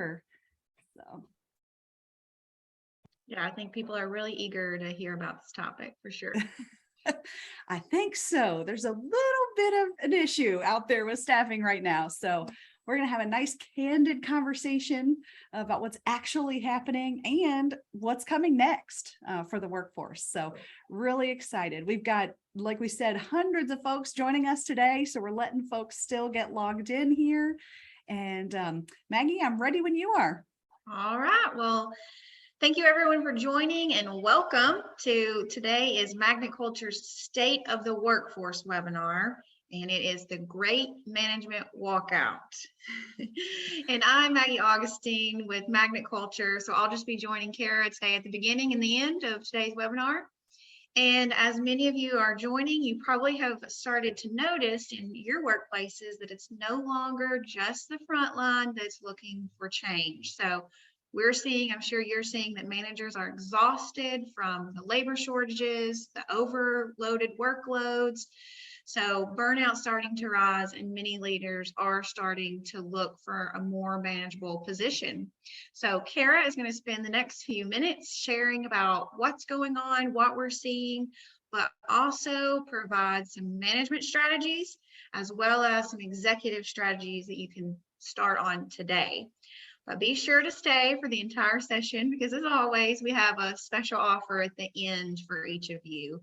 sure. So. Yeah, I think people are really eager to hear about this topic for sure. I think so. There's a little bit of an issue out there with staffing right now. So we're going to have a nice candid conversation about what's actually happening and what's coming next for the workforce. So really excited. We've got, like we said, hundreds of folks joining us today. So we're letting folks still get logged in here. And Maggie, I'm ready when you are. All right. Well, thank you everyone for joining and welcome to today is Magnet Culture's State of the Workforce webinar, and it is the Great Management Walkout. And I'm Maggie Augustine with Magnet Culture, so I'll just be joining Cara today at the beginning and the end of today's webinar. And as many of you are joining, you probably have started to notice in your workplaces that it's no longer just the front line that's looking for change. So we're seeing, I'm sure you're seeing, that managers are exhausted from the labor shortages, the overloaded workloads. So burnout starting to rise, and many leaders are starting to look for a more manageable position. So Cara is going to spend the next few minutes sharing about what's going on, what we're seeing, but also provide some management strategies as well as some executive strategies that you can start on today. But be sure to stay for the entire session because, as always, we have a special offer at the end for each of you.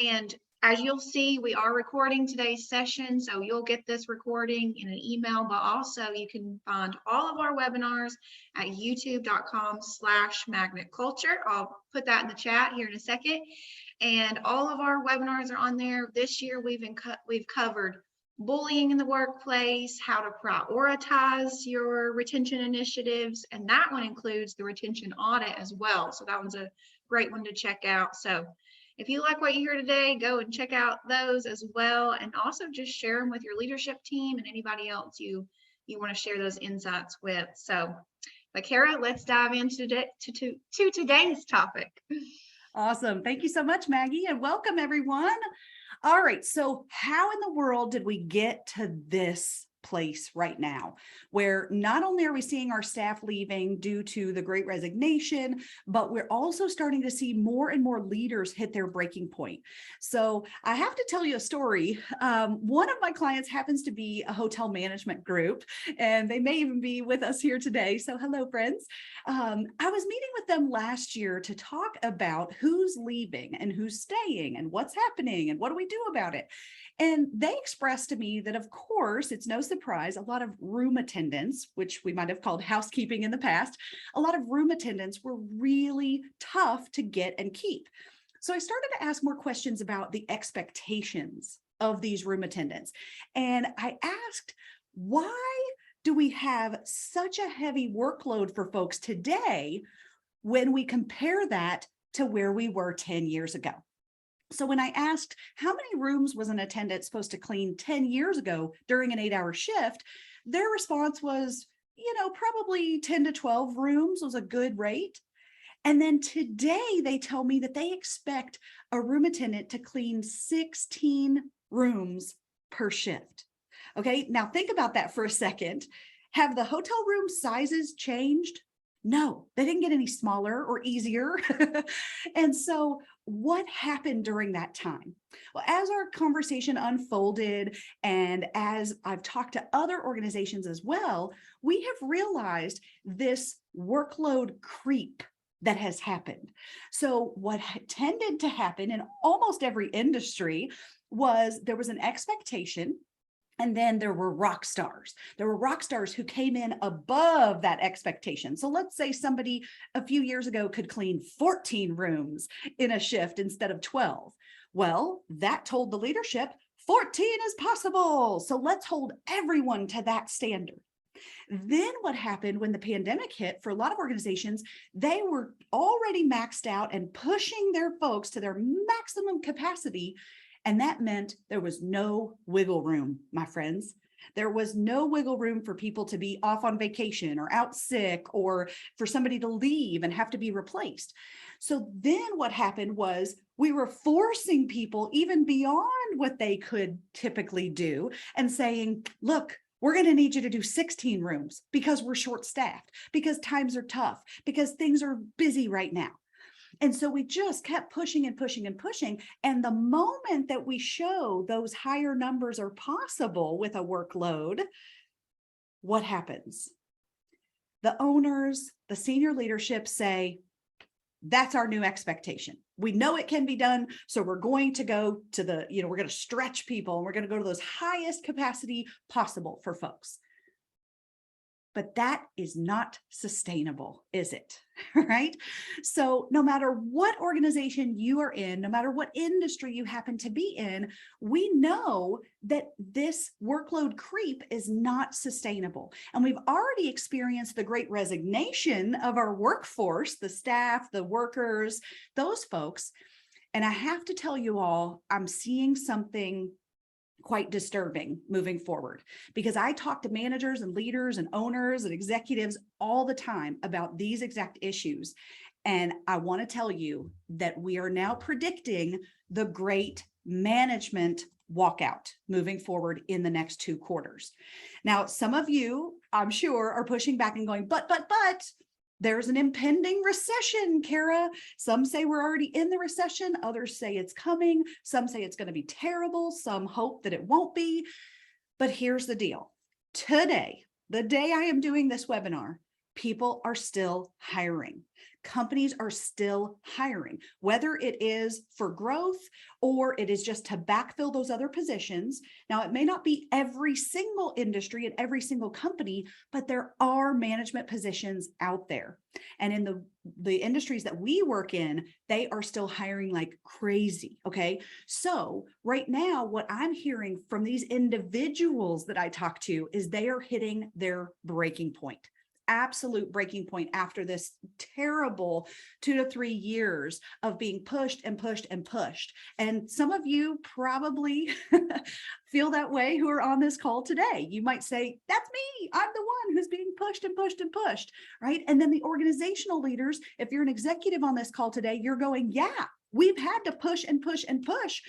And as you'll see, we are recording today's session, so you'll get this recording in an email, but also you can find all of our webinars at youtube.com/magnetculture. I'll put that in the chat here in a second. And all of our webinars are on there. This year, we've covered bullying in the workplace, how to prioritize your retention initiatives, and that one includes the retention audit as well. So that one's a great one to check out. So if you like what you hear today, go and check out those as well, and also just share them with your leadership team and anybody else you want to share those insights with. So, but Cara, let's dive into today's topic. Awesome. Thank you so much, Maggie, and welcome everyone. All right, so how in the world did we get to this place right now, where not only are we seeing our staff leaving due to the Great Resignation, but we're also starting to see more and more leaders hit their breaking point. So I have to tell you a story. One of my clients happens to be a hotel management group, and they may even be with us here today. So hello, friends. I was meeting with them last year to talk about who's leaving and who's staying and what's happening and what do we do about it. And they expressed to me that, of course, it's no surprise, a lot of room attendants, which we might have called housekeeping in the past, a lot of room attendants were really tough to get and keep. So I started to ask more questions about the expectations of these room attendants. And I asked, why do we have such a heavy workload for folks today when we compare that to where we were 10 years ago? So when I asked how many rooms was an attendant supposed to clean 10 years ago during an 8-hour shift, their response was, probably 10 to 12 rooms was a good rate. And then today they tell me that they expect a room attendant to clean 16 rooms per shift. Okay, now think about that for a second. Have the hotel room sizes changed? No, they didn't get any smaller or easier. And so what happened during that time? Well, as our conversation unfolded and as I've talked to other organizations as well, we have realized this workload creep that has happened. So what tended to happen in almost every industry was there was an expectation. And then there were rock stars. There were rock stars who came in above that expectation. So let's say somebody a few years ago could clean 14 rooms in a shift instead of 12. Well, that told the leadership 14 is possible. So let's hold everyone to that standard. Then what happened when the pandemic hit for a lot of organizations, they were already maxed out and pushing their folks to their maximum capacity. And that meant there was no wiggle room, my friends. There was no wiggle room for people to be off on vacation or out sick or for somebody to leave and have to be replaced. So then what happened was we were forcing people even beyond what they could typically do and saying, look, We're going to need you to do 16 rooms because we're short staffed, because times are tough, because things are busy right now. And so we just kept pushing and pushing and pushing. And the moment that we show those higher numbers are possible with a workload, what happens? The owners, the senior leadership say, that's our new expectation. We know it can be done. So we're going to go to we're going to stretch people and we're going to go to those highest capacity possible for folks. But that is not sustainable, is it? Right? So no matter what organization you are in, no matter what industry you happen to be in, we know that this workload creep is not sustainable. And we've already experienced the great resignation of our workforce, the staff, the workers, those folks. And I have to tell you all, I'm seeing something quite disturbing moving forward, because I talk to managers and leaders and owners and executives all the time about these exact issues. And I want to tell you that we are now predicting the great management walkout moving forward in the next 2 quarters. Now, some of you, I'm sure, are pushing back and going, but there's an impending recession, Cara. Some say we're already in the recession. Others say it's coming. Some say it's going to be terrible. Some hope that it won't be. But here's the deal. Today, the day I am doing this webinar, people are still hiring. Companies are still hiring, whether it is for growth or it is just to backfill those other positions. Now, it may not be every single industry and every single company, but there are management positions out there. And in the industries that we work in, they are still hiring like crazy. Okay. So right now, what I'm hearing from these individuals that I talk to is they are hitting their breaking point. Absolute breaking point after this terrible 2 to 3 years of being pushed and pushed and pushed. And some of you probably feel that way who are on this call today. You might say, that's me. I'm the one who's being pushed and pushed and pushed, right? And then the organizational leaders, if you're an executive on this call today, you're going, yeah, we've had to push and push and push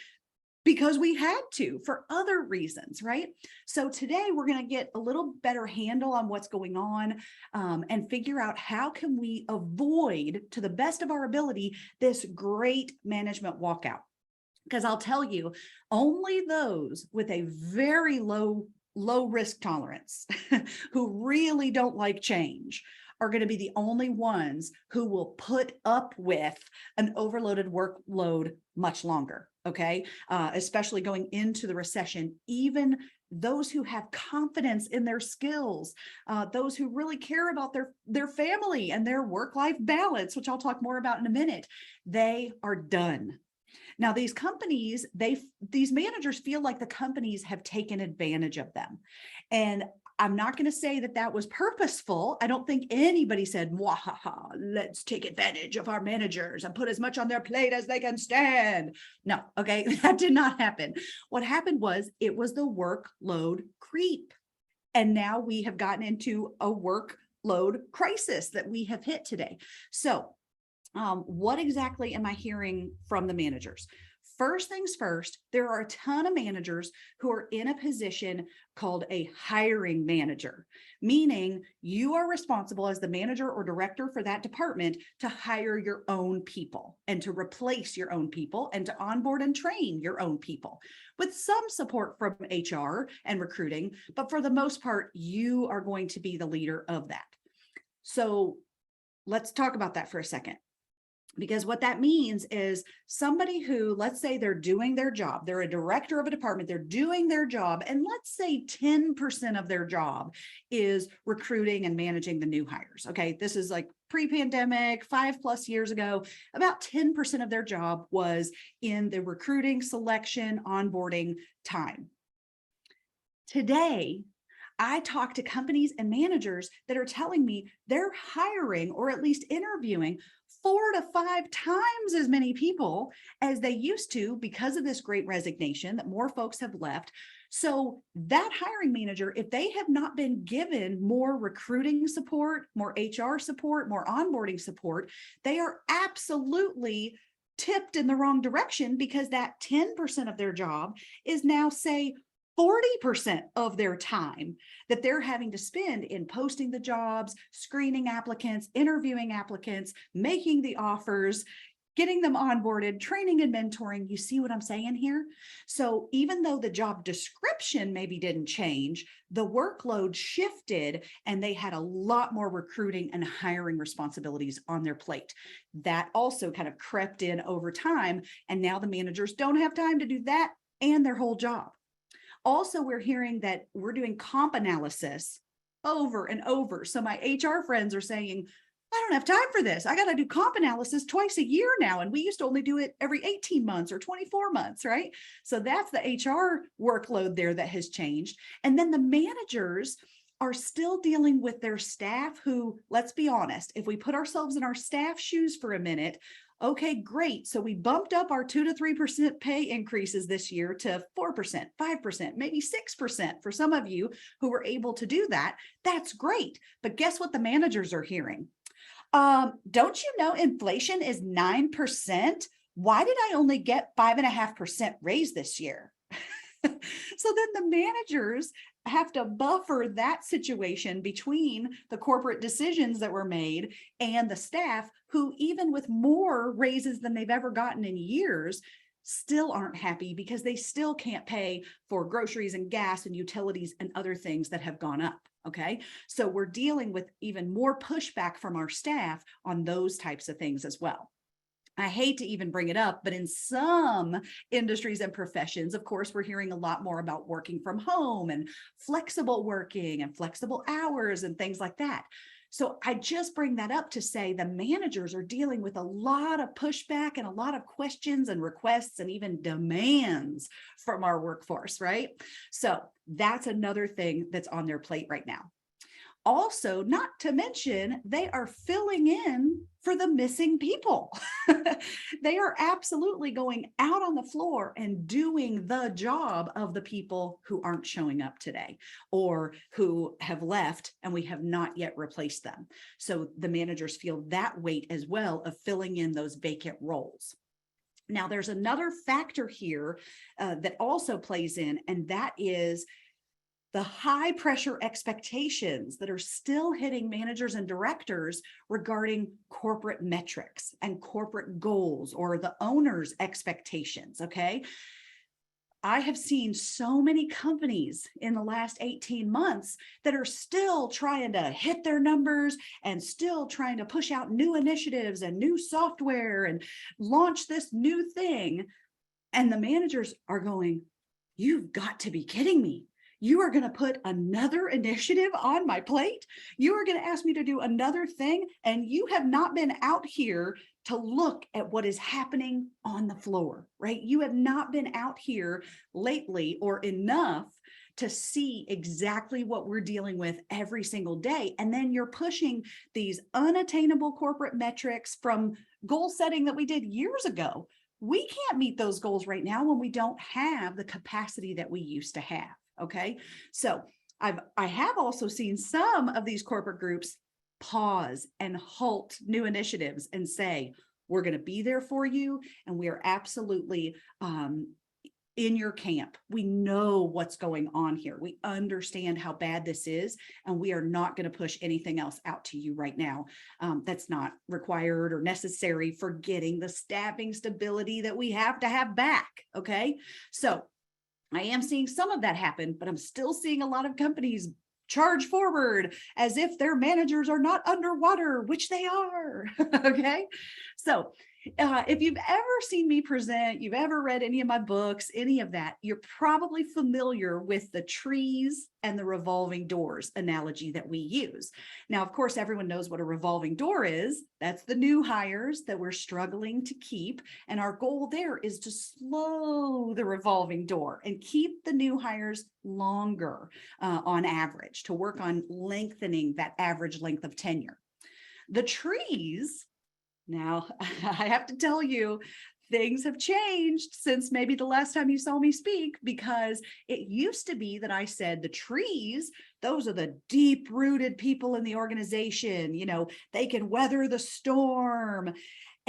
because we had to for other reasons, right? So today we're going to get a little better handle on what's going on and figure out how can we avoid, to the best of our ability, this great management walkout. Because I'll tell you, only those with a very low risk tolerance who really don't like change are going to be the only ones who will put up with an overloaded workload much longer. Okay. Especially going into the recession, even those who have confidence in their skills, those who really care about their family and their work-life balance, which I'll talk more about in a minute, they are done. Now, these companies, these managers feel like the companies have taken advantage of them. And I'm not going to say that that was purposeful. I don't think anybody said, "Wahaha, let's take advantage of our managers and put as much on their plate as they can stand." No, okay, that did not happen. What happened was it was the workload creep. And now we have gotten into a workload crisis that we have hit today. So what exactly am I hearing from the managers? First things first, there are a ton of managers who are in a position called a hiring manager, meaning you are responsible as the manager or director for that department to hire your own people and to replace your own people and to onboard and train your own people with some support from HR and recruiting. But for the most part, you are going to be the leader of that. So let's talk about that for a second. Because what that means is somebody who, let's say they're doing their job, they're a director of a department, they're doing their job, and let's say 10% of their job is recruiting and managing the new hires. Okay, this is like pre-pandemic, 5+ years ago, about 10% of their job was in the recruiting, selection, onboarding time. Today, I talk to companies and managers that are telling me they're hiring or at least interviewing 4 to 5 times as many people as they used to because of this great resignation that more folks have left. So that hiring manager, if they have not been given more recruiting support, more HR support, more onboarding support, they are absolutely tipped in the wrong direction because that 10% of their job is now, say, 40% of their time that they're having to spend in posting the jobs, screening applicants, interviewing applicants, making the offers, getting them onboarded, training and mentoring. You see what I'm saying here? So even though the job description maybe didn't change, the workload shifted and they had a lot more recruiting and hiring responsibilities on their plate. That also kind of crept in over time. And now the managers don't have time to do that and their whole job. Also, we're hearing that we're doing comp analysis over and over. So my HR friends are saying, I don't have time for this. I got to do comp analysis twice a year now. And we used to only do it every 18 months or 24 months, right? So that's the HR workload there that has changed. And then the managers are still dealing with their staff who, let's be honest, if we put ourselves in our staff shoes for a minute, okay, great. So we bumped up our 2 to 3% pay increases this year to 4%, 5%, maybe 6% for some of you who were able to do that. That's great. But guess what the managers are hearing? Don't you know inflation is 9%? Why did I only get 5.5% raise this year? So then the managers have to buffer that situation between the corporate decisions that were made and the staff who, even with more raises than they've ever gotten in years, still aren't happy because they still can't pay for groceries and gas and utilities and other things that have gone up. Okay. So we're dealing with even more pushback from our staff on those types of things as well. I hate to even bring it up, but in some industries and professions, of course, we're hearing a lot more about working from home and flexible working and flexible hours and things like that. So I just bring that up to say the managers are dealing with a lot of pushback and a lot of questions and requests and even demands from our workforce, right? So that's another thing that's on their plate right now. Also, not to mention, they are filling in for the missing people. They are absolutely going out on the floor and doing the job of the people who aren't showing up today or who have left and we have not yet replaced them. So the managers feel that weight as well of filling in those vacant roles. Now, there's another factor here that also plays in, and that is the high pressure expectations that are still hitting managers and directors regarding corporate metrics and corporate goals or the owner's expectations. Okay. I have seen so many companies in the last 18 months that are still trying to hit their numbers and still trying to push out new initiatives and new software and launch this new thing. And the managers are going, you've got to be kidding me. You are going to put another initiative on my plate. You are going to ask me to do another thing. And you have not been out here to look at what is happening on the floor, right? You have not been out here lately or enough to see exactly what we're dealing with every single day. And then you're pushing these unattainable corporate metrics from goal setting that we did years ago. We can't meet those goals right now when we don't have the capacity that we used to have. Okay, so I have also seen some of these corporate groups pause and halt new initiatives and say, we're going to be there for you. And we are absolutely in your camp. We know what's going on here. We understand how bad this is, and we are not going to push anything else out to you right now. That's not required or necessary for getting the staffing stability that we have to have back. Okay, so I am seeing some of that happen, but I'm still seeing a lot of companies charge forward as if their managers are not underwater, which they are. Okay. So if you've ever seen me present, you've ever read any of my books, any of that, you're probably familiar with the trees and the revolving doors analogy that we use. Now, of course, everyone knows what a revolving door is. That's the new hires that we're struggling to keep. And our goal there is to slow the revolving door and keep the new hires longer on average, to work on lengthening that average length of tenure. The trees, now, I have to tell you, things have changed since maybe the last time you saw me speak, because it used to be that I said the trees, those are the deep-rooted people in the organization, you know, they can weather the storm.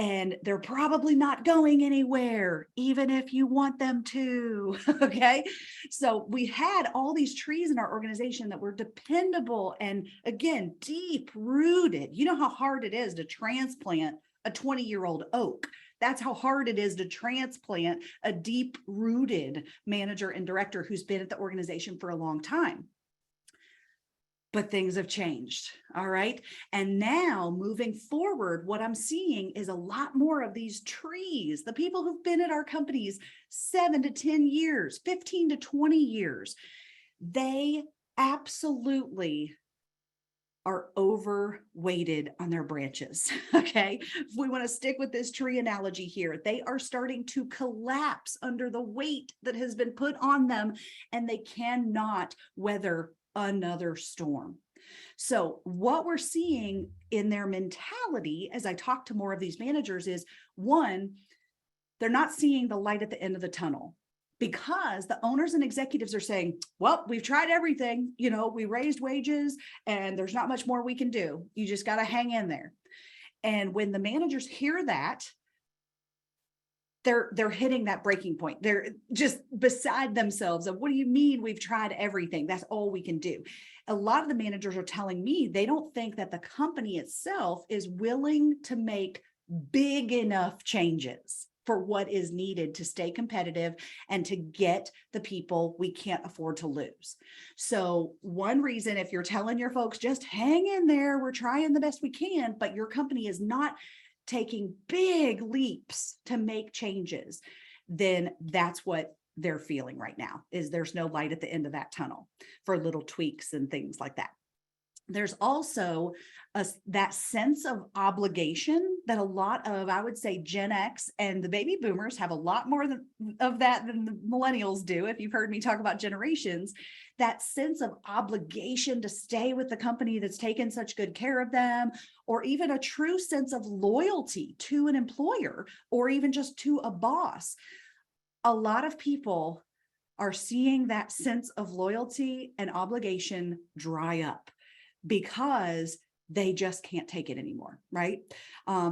and they're probably not going anywhere, even if you want them to. Okay. So we had all these trees in our organization that were dependable and, again, deep rooted. You know how hard it is to transplant a 20-year-old oak. That's how hard it is to transplant a deep rooted manager and director who's been at the organization for a long time. But things have changed. All right. And now moving forward, what I'm seeing is a lot more of these trees, the people who've been at our companies 7 to 10 years, 15 to 20 years, they absolutely are overweighted on their branches. Okay. If we want to stick with this tree analogy here, they are starting to collapse under the weight that has been put on them, and they cannot weather another storm. So what we're seeing in their mentality as I talk to more of these managers is, one, they're not seeing the light at the end of the tunnel, because the owners and executives are saying, well, we've tried everything, we raised wages and there's not much more we can do. You just got to hang in there. And when the managers hear that, they're hitting that breaking point. They're just beside themselves of, what do you mean we've tried everything? That's all we can do. A lot of the managers are telling me they don't think that the company itself is willing to make big enough changes for what is needed to stay competitive and to get the people we can't afford to lose. So one reason, if you're telling your folks, just hang in there, we're trying the best we can, but your company is not taking big leaps to make changes, then that's what they're feeling right now, is there's no light at the end of that tunnel for little tweaks and things like that. There's also that sense of obligation that a lot of, I would say, Gen X and the baby boomers have a lot more of that than the millennials do. If you've heard me talk about generations, that sense of obligation to stay with the company that's taken such good care of them, or even a true sense of loyalty to an employer or even just to a boss. A lot of people are seeing that sense of loyalty and obligation dry up, because they just can't take it anymore, right?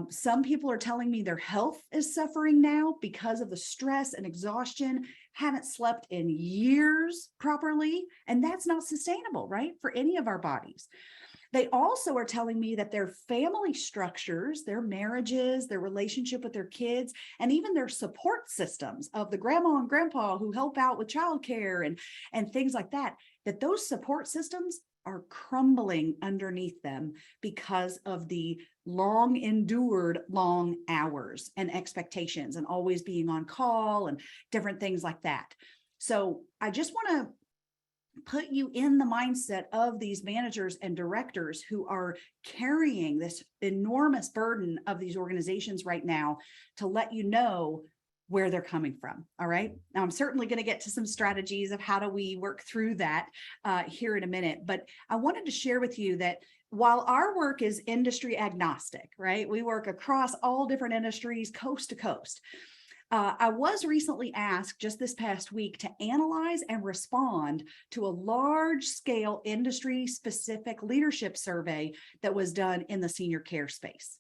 Some people are telling me their health is suffering now because of the stress and exhaustion, haven't slept in years properly, and that's not sustainable, right, for any of our bodies. They also are telling me that their family structures, their marriages, their relationship with their kids, and even their support systems of the grandma and grandpa who help out with childcare and things like that, that those support systems are crumbling underneath them because of the long endured long hours and expectations and always being on call and different things like that. So I just want to put you in the mindset of these managers and directors who are carrying this enormous burden of these organizations right now, to let you know where they're coming from. All right. Now, I'm certainly going to get to some strategies of how do we work through that here in a minute. But I wanted to share with you that while our work is industry agnostic, right? We work across all different industries, coast to coast. I was recently asked just this past week to analyze and respond to a large scale industry specific leadership survey that was done in the senior care space.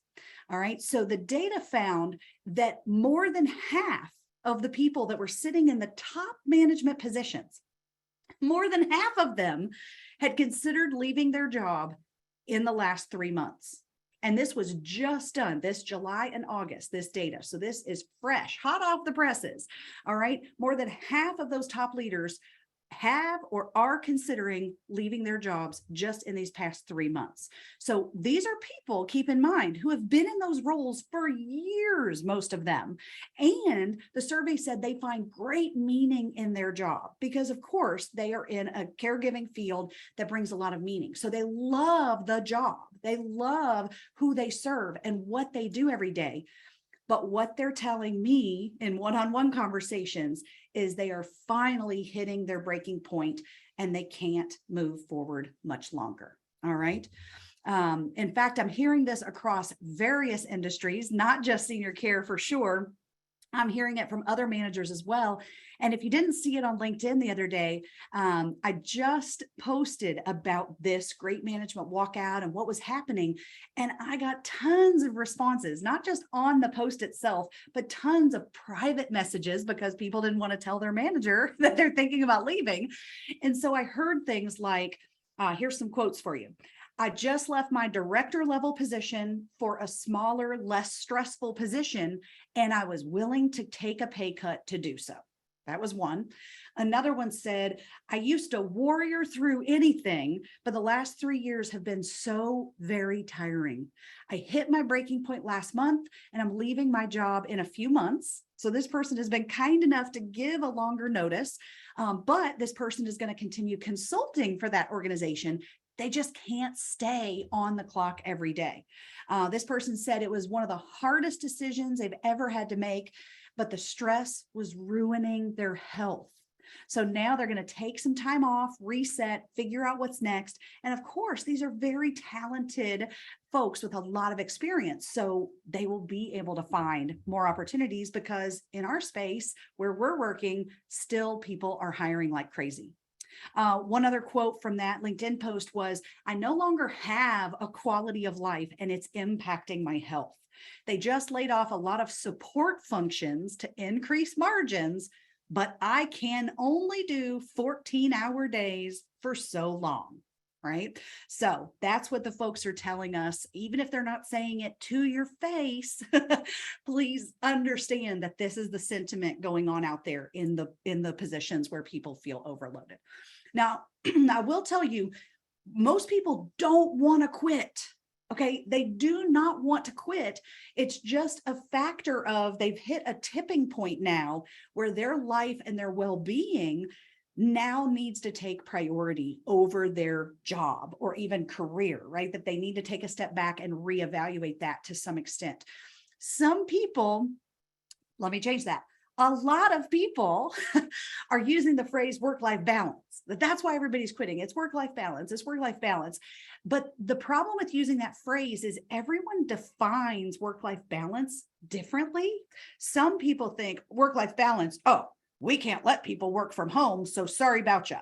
All right. So the data found that more than half of the people that were sitting in the top management positions, more than half of them had considered leaving their job in the last 3 months. And this was just done this July and August, this data. So this is fresh, hot off the presses. All right. More than half of those top leaders have or are considering leaving their jobs just in these past 3 months. So these are people, keep in mind, who have been in those roles for years, most of them. And the survey said they find great meaning in their job because, of course, they are in a caregiving field that brings a lot of meaning. So they love the job. They love who they serve and what they do every day. But what they're telling me in one-on-one conversations is they are finally hitting their breaking point and they can't move forward much longer. All right. In fact, I'm hearing this across various industries, not just senior care for sure. I'm hearing it from other managers as well. And if you didn't see it on LinkedIn the other day, I just posted about this great management walkout and what was happening. And I got tons of responses, not just on the post itself, but tons of private messages because people didn't want to tell their manager that they're thinking about leaving. And so I heard things like, here's some quotes for you. I just left my director level position for a smaller, less stressful position, and I was willing to take a pay cut to do so. That was one. Another one said, I used to warrior through anything, but the last 3 years have been so very tiring. I hit my breaking point last month, and I'm leaving my job in a few months. So this person has been kind enough to give a longer notice, but this person is going to continue consulting for that organization. They just can't stay on the clock every day. This person said it was one of the hardest decisions they've ever had to make, but the stress was ruining their health. So now they're going to take some time off, reset, figure out what's next. And of course, these are very talented folks with a lot of experience. So they will be able to find more opportunities because in our space where we're working, still people are hiring like crazy. One other quote from that LinkedIn post was, I no longer have a quality of life and it's impacting my health. They just laid off a lot of support functions to increase margins, but I can only do 14-hour days for so long. Right? So that's what the folks are telling us. Even if they're not saying it to your face, please understand that this is the sentiment going on out there in the positions where people feel overloaded. Now, I will tell you, most people don't want to quit. Okay. They do not want to quit. It's just a factor of they've hit a tipping point now where their life and their well-being now needs to take priority over their job or even career, right? That they need to take a step back and reevaluate that to some extent. Some people, let me change that. A lot of people are using the phrase work-life balance. That's why everybody's quitting. It's work-life balance. It's work-life balance. But the problem with using that phrase is everyone defines work-life balance differently. Some people think work-life balance, oh, we can't let people work from home, so sorry about you.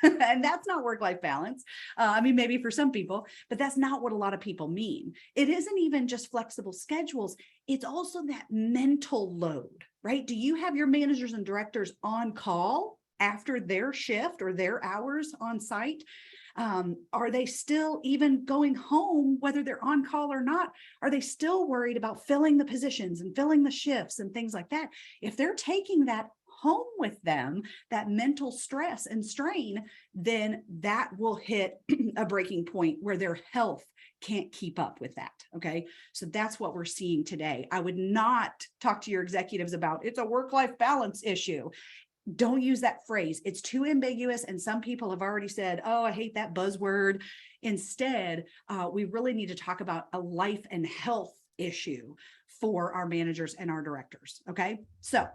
And that's not work-life balance. I mean, maybe for some people, but that's not what a lot of people mean. It isn't even just flexible schedules. It's also that mental load, right? Do you have your managers and directors on call after their shift or their hours on site? Are they still even going home, whether they're on call or not? Are they still worried about filling the positions and filling the shifts and things like that? If they're taking that home with them, that mental stress and strain, then that will hit a breaking point where their health can't keep up with that. Okay. So that's what we're seeing today. I would not talk to your executives about it's a work-life balance issue. Don't use that phrase. It's too ambiguous. And some people have already said, oh, I hate that buzzword. Instead, we really need to talk about a life and health issue for our managers and our directors. Okay. So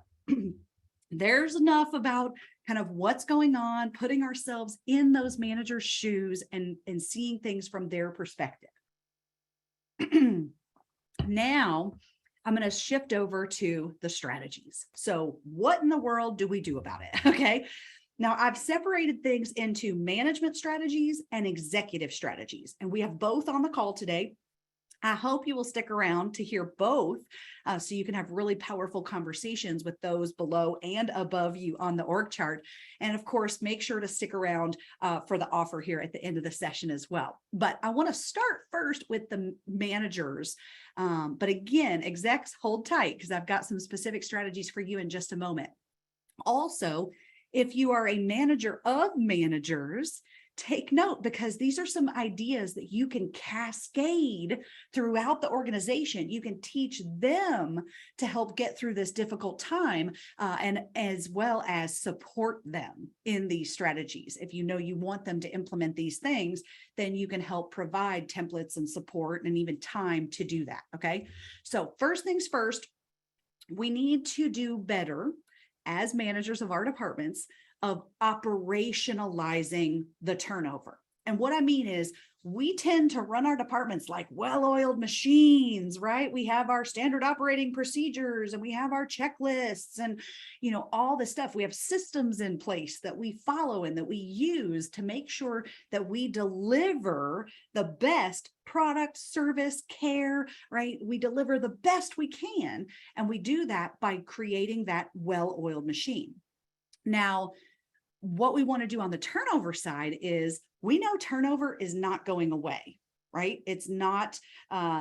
there's enough about kind of what's going on, putting ourselves in those managers' shoes and seeing things from their perspective. Now, I'm going to shift over to the strategies. So what in the world do we do about it? Okay. Now, I've separated things into management strategies and executive strategies, and we have both on the call today. I hope you will stick around to hear both so you can have really powerful conversations with those below and above you on the org chart. And of course, make sure to stick around for the offer here at the end of the session as well. But I want to start first with the managers. But again, execs, hold tight because I've got some specific strategies for you in just a moment. Also, if you are a manager of managers, take note because these are some ideas that you can cascade throughout the organization. You can teach them to help get through this difficult time and as well as support them in these strategies. If you know you want them to implement these things, then you can help provide templates and support and even time to do that. Okay. So first things first, we need to do better as managers of our departments of operationalizing the turnover. And what I mean is we tend to run our departments like well-oiled machines, right? We have our standard operating procedures and we have our checklists and, all this stuff. We have systems in place that we follow and that we use to make sure that we deliver the best product, service, care, right? We deliver the best we can. And we do that by creating that well-oiled machine. Now, what we want to do on the turnover side is we know turnover is not going away, right? It's not,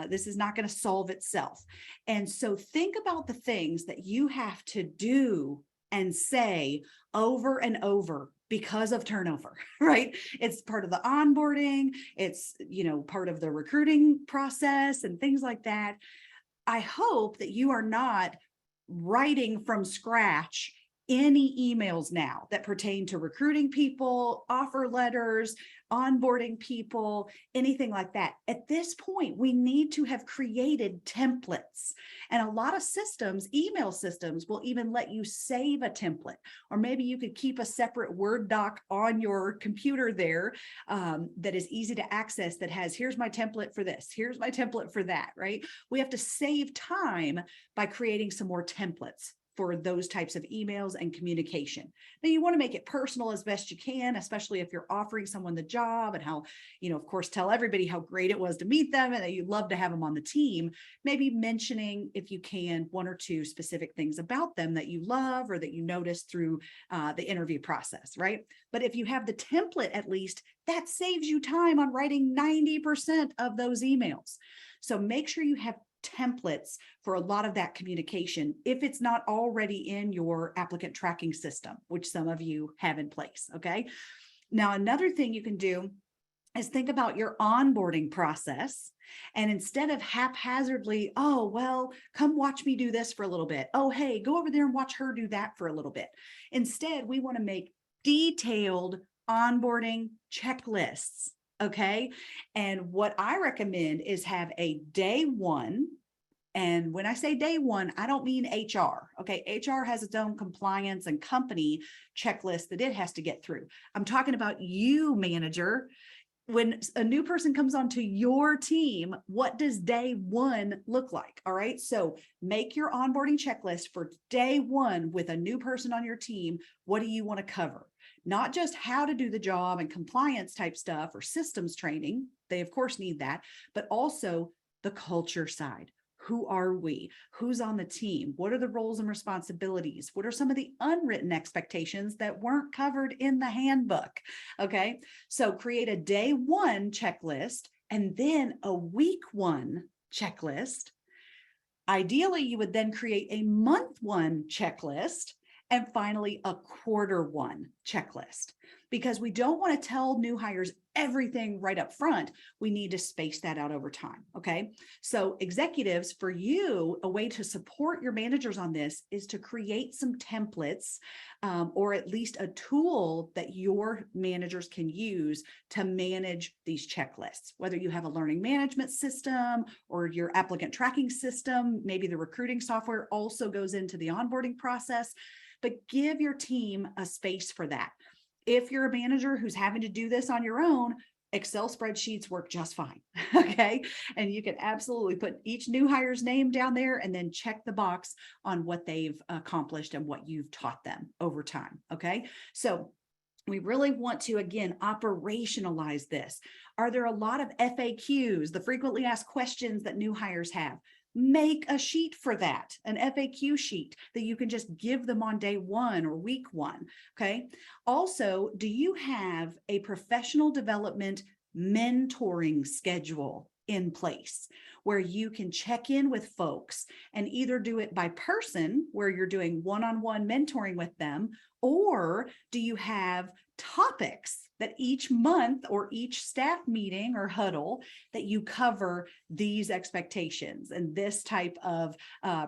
this is not going to solve itself. And so think about the things that you have to do and say over and over because of turnover, right? It's part of the onboarding. It's, part of the recruiting process and things like that. I hope that you are not writing from scratch any emails now that pertain to recruiting people, offer letters, onboarding people, anything like that. At this point, we need to have created templates. And a lot of systems, email systems, will even let you save a template. Or maybe you could keep a separate Word doc on your computer there that is easy to access, that has, here's my template for this, here's my template for that, right? We have to save time by creating some more templates for those types of emails and communication. Now, you want to make it personal as best you can, especially if you're offering someone the job, and how, of course, tell everybody how great it was to meet them and that you'd love to have them on the team. Maybe mentioning, if you can, one or two specific things about them that you love or that you noticed through the interview process, right? But if you have the template, at least, that saves you time on writing 90% of those emails. So make sure you have templates for a lot of that communication if it's not already in your applicant tracking system, which some of you have in place. Okay. Now, another thing you can do is think about your onboarding process. And instead of haphazardly, oh, well, come watch me do this for a little bit. Oh, hey, go over there and watch her do that for a little bit. Instead, we want to make detailed onboarding checklists. Okay. And what I recommend is have a day one. And when I say day one, I don't mean HR. Okay. HR has its own compliance and company checklist that it has to get through. I'm talking about you, manager. When a new person comes onto your team, what does day one look like? All right. So make your onboarding checklist for day one with a new person on your team. What do you want to cover? Not just how to do the job and compliance type stuff or systems training. They, of course, need that, but also the culture side. Who are we? Who's on the team? What are the roles and responsibilities? What are some of the unwritten expectations that weren't covered in the handbook? Okay, so create a day one checklist and then a week one checklist. Ideally, you would then create a month one checklist and finally a quarter one checklist, because we don't want to tell new hires everything right up front. We need to space that out over time. Okay. So executives, for you, a way to support your managers on this is to create some templates or at least a tool that your managers can use to manage these checklists, whether you have a learning management system or your applicant tracking system. Maybe the recruiting software also goes into the onboarding process, but give your team a space for that. If you're a manager who's having to do this on your own, Excel spreadsheets work just fine. Okay. And you can absolutely put each new hire's name down there and then check the box on what they've accomplished and what you've taught them over time. Okay. So we really want to, again, operationalize this. Are there a lot of FAQs, the frequently asked questions that new hires have? Make a sheet for that, an FAQ sheet that you can just give them on day one or week one. Okay. Also, do you have a professional development mentoring schedule in place where you can check in with folks and either do it by person, where you're doing one-on-one mentoring with them, or do you have topics that each month or each staff meeting or huddle that you cover these expectations and this type of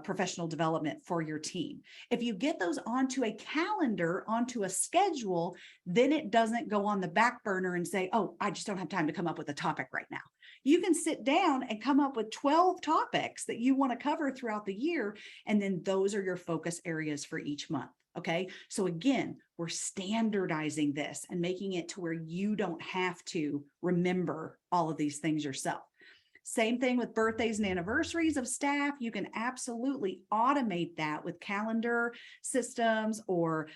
professional development for your team? If you get those onto a calendar, onto a schedule, then it doesn't go on the back burner and say, oh, I just don't have time to come up with a topic right now. You can sit down and come up with 12 topics that you want to cover throughout the year. And then those are your focus areas for each month. Okay. So again, we're standardizing this and making it to where you don't have to remember all of these things yourself. Same thing with birthdays and anniversaries of staff. You can absolutely automate that with calendar systems or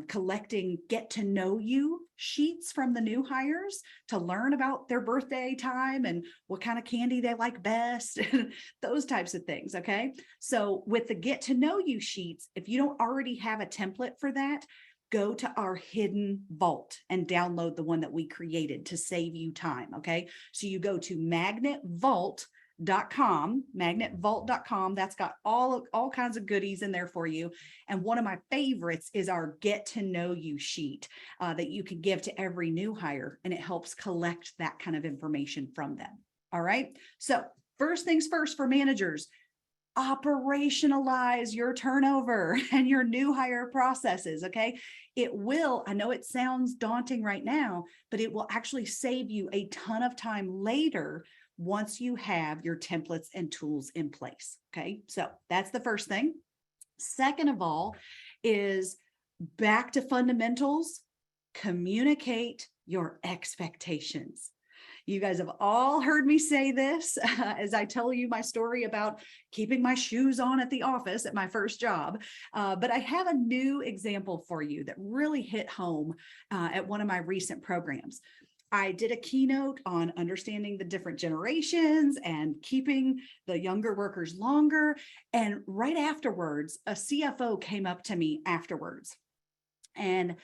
collecting get to know you sheets from the new hires to learn about their birthday time and what kind of candy they like best, those types of things. Okay. So with the get to know you sheets, if you don't already have a template for that, go to our hidden vault and download the one that we created to save you time. Okay. So you go to magnetvault.com. That's got all kinds of goodies in there for you. And one of my favorites is our get to know you sheet that you can give to every new hire. And it helps collect that kind of information from them. All right. So first things first for managers, operationalize your turnover and your new hire processes. Okay. It will, I know it sounds daunting right now, but it will actually save you a ton of time later once you have your templates and tools in place. Okay. So that's the first thing. Second of all is back to fundamentals, communicate your expectations. You guys have all heard me say this as I tell you my story about keeping my shoes on at the office at my first job. But I have a new example for you that really hit home at one of my recent programs. I did a keynote on understanding the different generations and keeping the younger workers longer. And right afterwards, a CFO came up to me afterwards and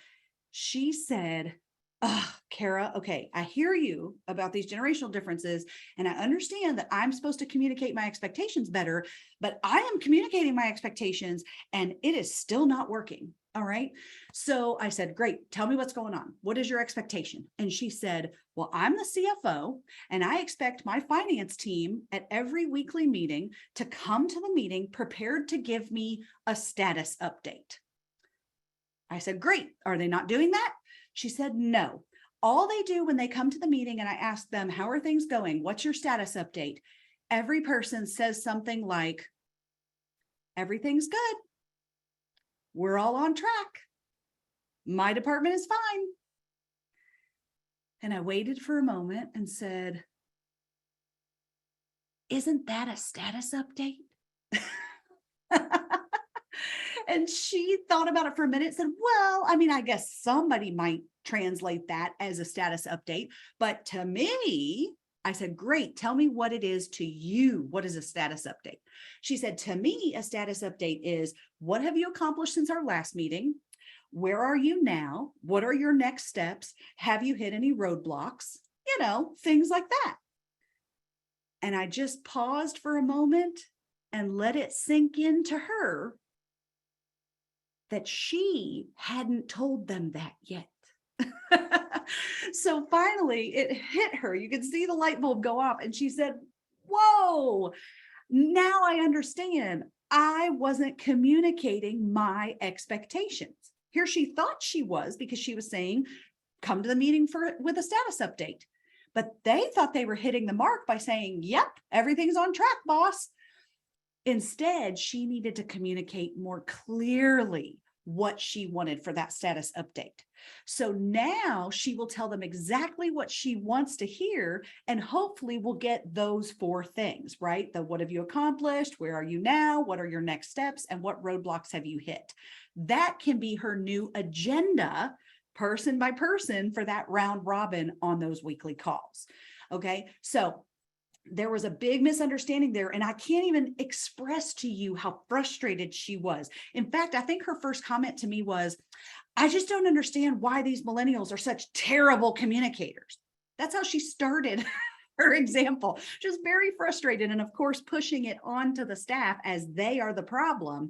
she said, "Oh, Cara, okay, I hear you about these generational differences, and I understand that I'm supposed to communicate my expectations better, but I am communicating my expectations and it is still not working." All right. So I said, "Great, tell me what's going on. What is your expectation?" And she said, "Well, I'm the CFO and I expect my finance team at every weekly meeting to come to the meeting prepared to give me a status update." I said, "Great. Are they not doing that?" She said, "No. All they do when they come to the meeting and I ask them, how are things going? What's your status update? Every person says something like, everything's good. We're all on track. My department is fine." And I waited for a moment and said, "Isn't that a status update?" And she thought about it for a minute and said, "Well, I mean, I guess somebody might translate that as a status update. But to me," I said, "Great. Tell me what it is to you. What is a status update?" She said, "To me, a status update is what have you accomplished since our last meeting? Where are you now? What are your next steps? Have you hit any roadblocks? Things like that." And I just paused for a moment and let it sink into her that she hadn't told them that yet. So finally it hit her. You could see the light bulb go off and she said, "Whoa, now I understand. I wasn't communicating my expectations." Here she thought she was because she was saying, "Come to the meeting with a status update." But they thought they were hitting the mark by saying, "Yep, everything's on track, boss." Instead, she needed to communicate more clearly what she wanted for that status update. So now she will tell them exactly what she wants to hear, and hopefully we'll get those four things, right? The what have you accomplished? Where are you now? What are your next steps? And what roadblocks have you hit? That can be her new agenda, person by person, for that round robin on those weekly calls. Okay. So there was a big misunderstanding there, and I can't even express to you how frustrated she was. In fact, I think her first comment to me was, "I just don't understand why these millennials are such terrible communicators." That's how she started her example, just very frustrated. And of course, pushing it onto the staff as they are the problem.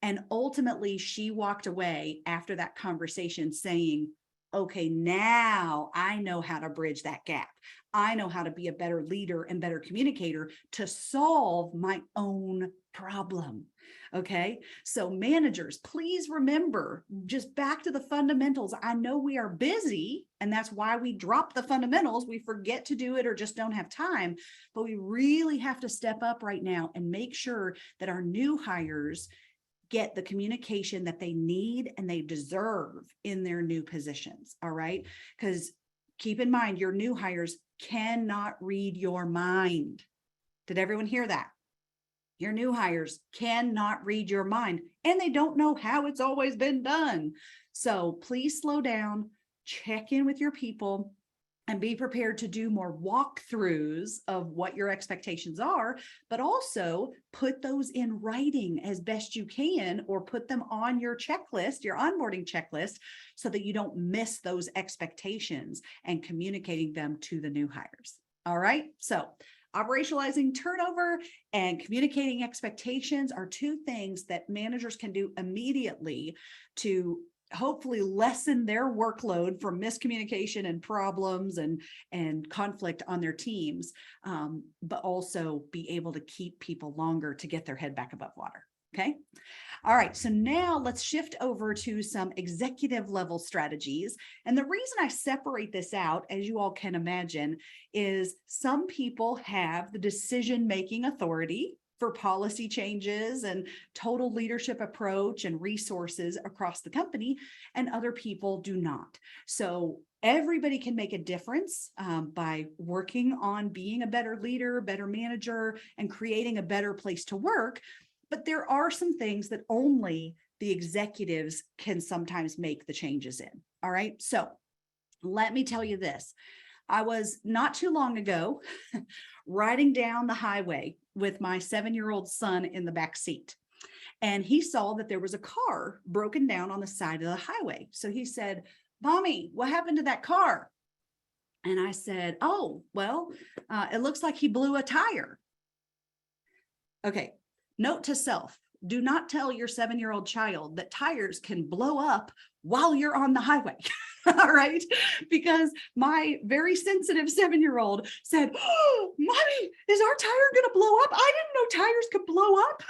And ultimately, she walked away after that conversation saying, "Okay, now I know how to bridge that gap. I know how to be a better leader and better communicator to solve my own problem." Okay. So managers, please remember, just back to the fundamentals. I know we are busy and that's why we drop the fundamentals. We forget to do it or just don't have time, but we really have to step up right now and make sure that our new hires get the communication that they need and they deserve in their new positions. All right. Because keep in mind, your new hires cannot read your mind. Did everyone hear that? Your new hires cannot read your mind, and they don't know how it's always been done. So please slow down, check in with your people, and be prepared to do more walkthroughs of what your expectations are, but also put those in writing as best you can, or put them on your checklist, your onboarding checklist, so that you don't miss those expectations and communicating them to the new hires. All right. So operationalizing turnover and communicating expectations are two things that managers can do immediately to hopefully lessen their workload from miscommunication and problems and conflict on their teams, but also be able to keep people longer to get their head back above water. Okay. All right. So now let's shift over to some executive level strategies. And the reason I separate this out, as you all can imagine, is some people have the decision-making authority for policy changes and total leadership approach and resources across the company, and other people do not. So everybody can make a difference by working on being a better leader, better manager, and creating a better place to work. But there are some things that only the executives can sometimes make the changes in. All right. So let me tell you this. I was not too long ago riding down the highway with my 7-year-old son in the back seat. And he saw that there was a car broken down on the side of the highway. So he said, "Mommy, what happened to that car?" And I said, "Oh, well, it looks like he blew a tire." Okay. Note to self, do not tell your 7-year-old child that tires can blow up while you're on the highway. All right. Because my very sensitive 7-year-old said, "Oh, Mommy, is our tire going to blow up? I didn't know tires could blow up."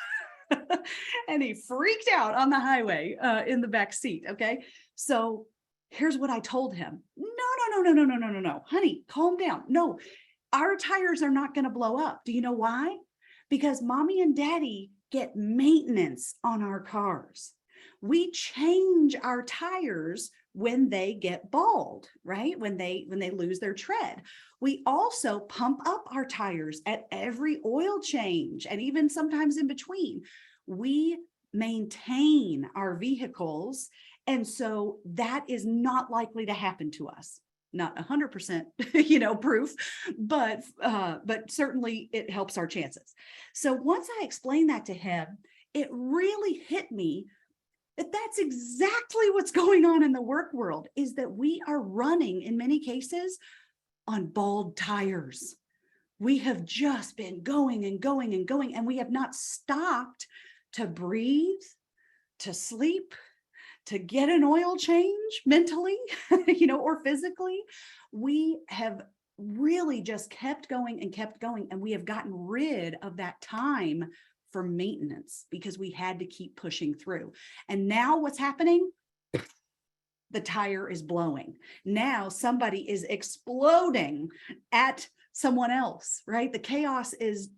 And he freaked out on the highway in the back seat. Okay. So here's what I told him. No. Honey, calm down. No, our tires are not going to blow up. Do you know why? Because Mommy and Daddy get maintenance on our cars. We change our tires when they get bald, right? When they lose their tread. We also pump up our tires at every oil change, and even sometimes in between. We maintain our vehicles, and so that is not likely to happen to us. Not 100%, proof, but certainly it helps our chances. So once I explained that to him, it really hit me that that's exactly what's going on in the work world, is that we are running, in many cases, on bald tires. We have just been going and going and going, and we have not stopped to breathe, to sleep, to get an oil change mentally, or physically. We have really just kept going, and we have gotten rid of that time for maintenance because we had to keep pushing through. And now what's happening? The tire is blowing. Now somebody is exploding at someone else, right? The chaos is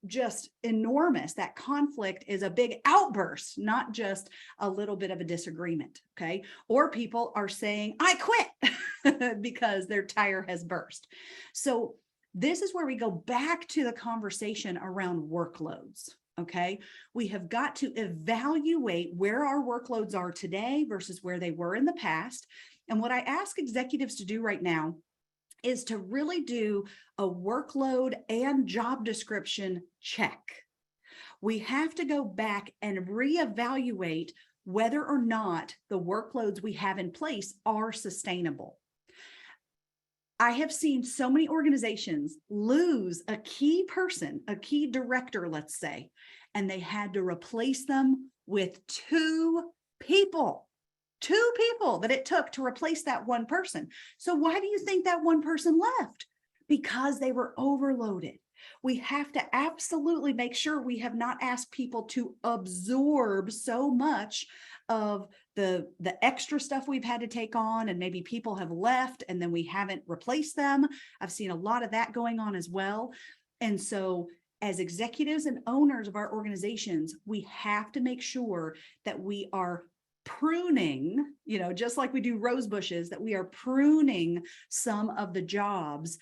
just enormous. That conflict is a big outburst, not just a little bit of a disagreement. Okay. Or people are saying, "I quit," because their tire has burst. So this is where we go back to the conversation around workloads. Okay. We have got to evaluate where our workloads are today versus where they were in the past. And what I ask executives to do right now is to really do a workload and job description check. We have to go back and reevaluate whether or not the workloads we have in place are sustainable. I have seen so many organizations lose a key person, a key director, let's say, and they had to replace them with two people that it took to replace that one person. So why do you think that one person left? Because they were overloaded. We have to absolutely make sure we have not asked people to absorb so much of the extra stuff we've had to take on, and maybe people have left and then we haven't replaced them. I've seen a lot of that going on as well. And so as executives and owners of our organizations, we have to make sure that we are pruning, just like we do rose bushes, that we are pruning some of the jobs.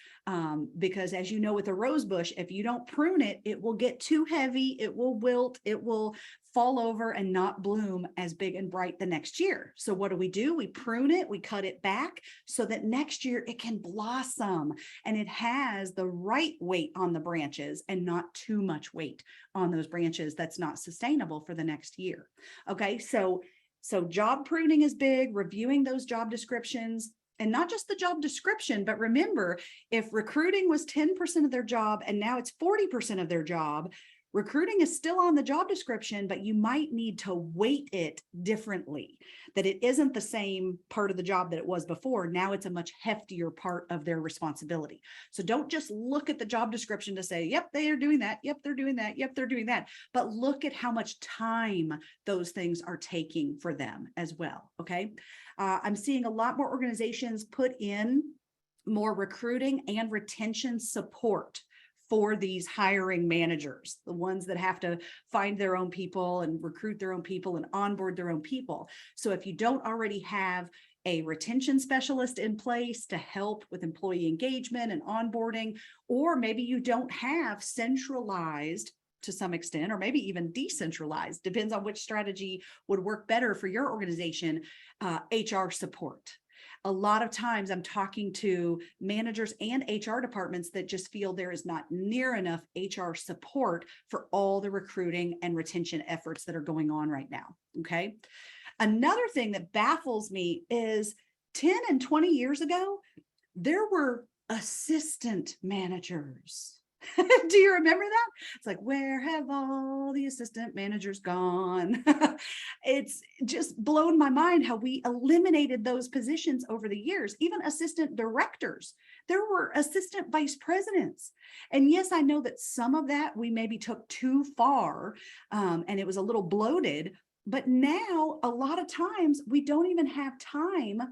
Because as you know, with a rose bush, if you don't prune it, it will get too heavy, it will wilt, it will fall over and not bloom as big and bright the next year. So what do? We prune it, we cut it back so that next year it can blossom and it has the right weight on the branches and not too much weight on those branches that's not sustainable for the next year. Okay, so job pruning is big, reviewing those job descriptions, and not just the job description, but remember, if recruiting was 10% of their job and now it's 40% of their job, recruiting is still on the job description, but you might need to weight it differently, that it isn't the same part of the job that it was before. Now it's a much heftier part of their responsibility. So don't just look at the job description to say, yep, they are doing that. Yep, they're doing that. Yep, they're doing that. But look at how much time those things are taking for them as well. Okay. I'm seeing a lot more organizations put in more recruiting and retention support for these hiring managers, the ones that have to find their own people and recruit their own people and onboard their own people. So if you don't already have a retention specialist in place to help with employee engagement and onboarding, or maybe you don't have centralized to some extent, or maybe even decentralized, depends on which strategy would work better for your organization, HR support. A lot of times I'm talking to managers and HR departments that just feel there is not near enough HR support for all the recruiting and retention efforts that are going on right now. Okay. Another thing that baffles me is 10 and 20 years ago, there were assistant managers. Do you remember that? It's like, where have all the assistant managers gone? It's just blown my mind how we eliminated those positions over the years. Even assistant directors, there were assistant vice presidents. And yes, I know that some of that we maybe took too far and it was a little bloated, but now a lot of times we don't even have time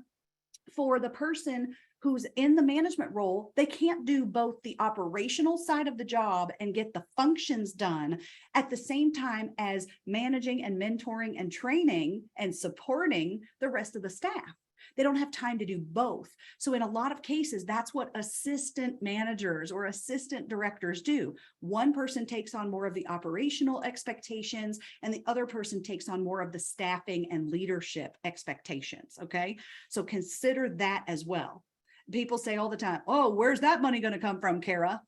for the person who's in the management role. They can't do both the operational side of the job and get the functions done at the same time as managing and mentoring and training and supporting the rest of the staff. They don't have time to do both. So in a lot of cases, that's what assistant managers or assistant directors do. One person takes on more of the operational expectations and the other person takes on more of the staffing and leadership expectations. Okay, so consider that as well. People say all the time, oh, where's that money going to come from, Cara?